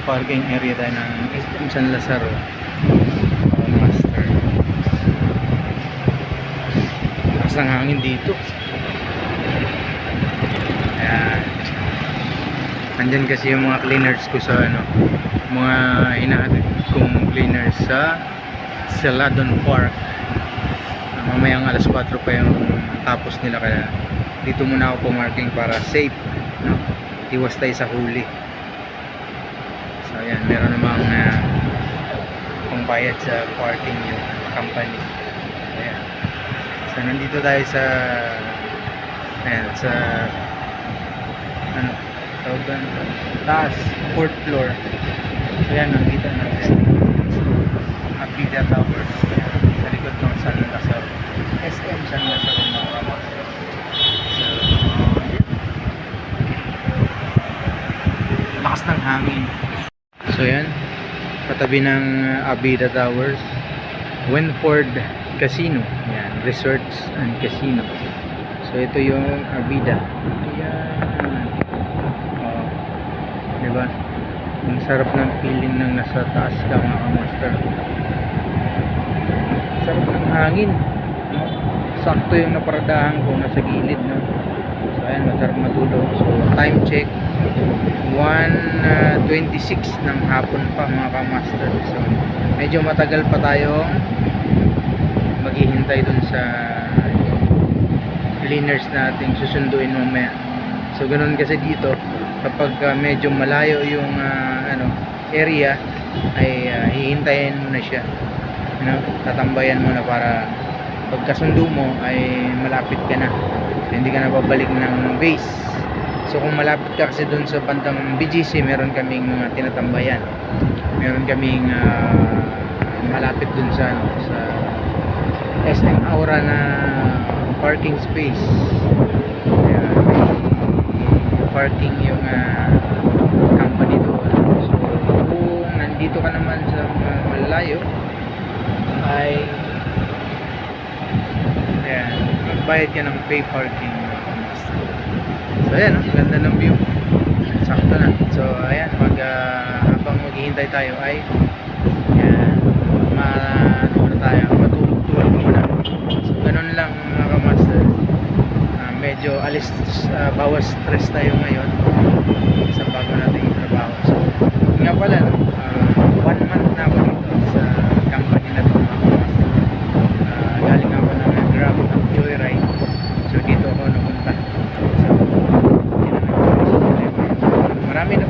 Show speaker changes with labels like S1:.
S1: parking area tayo ng SM San Lazaro. Master. Lakas ng hangin dito. Ayan. Nandyan kasi yung mga cleaners ko sa ano, mga hinahatid kong cleaners sa Celadon Park. Mamayang alas 4 pa yung tapos nila, kaya dito muna ako pumarking para safe, no? Iwas tayo sa huli. So ayan, meron namang pangbayad sa parking yung company. Ayan. So nandito tayo sa ayan, sa ano tawag doon, taas, 4th floor. So ayan, nakita natin Abida Towers. Ayan, sa likod ng San Lazaro, SM San Lazaro, mga kamaster. So lakas ng hangin. So yan, katabi ng Abida Towers, Winford Casino. Yan, Resorts and Casino. So ito yung Abida. Ayan. Oh, diba? Ang sarap ng feeling ng nasa taas ka, mga kamaster. Sarap ng hangin, no? Sakto yung naparadahan ko, nasa gilid, no? So ayan, masarap matulog. So time check 1:26 ng hapon pa, mga kamaster. So medyo matagal pa tayong maghihintay dun sa cleaners nating susunduin mamaya. So ganun kasi dito, kapag medyo malayo yung area, ay hihintayin mo na siya, tatambayan mo na para pagkasundo mo ay malapit ka na, hindi ka na babalik ng base. So kung malapit ka kasi dun sa bandang BGC, meron kaming tinatambayan, meron kaming malapit dun sa sa SM Aura na parking space. Ayan, may parking yung company doon. So kung nandito ka naman sa malayo, ay ayan, magbayad ka ng pay parking. So ayan, ganda ng view, sakto na. So ayan, habang maghihintay tayo ay ayan, matulog-tulog muna. So ganun lang, mga kamaster. Medyo bawas stress tayo ngayon sa bago nating trabaho. So nga pala, 1 month na ako dito sa company na ito, mga kamaster. Galing ako ng Grab Joyride. So dito ako napunta. So marami na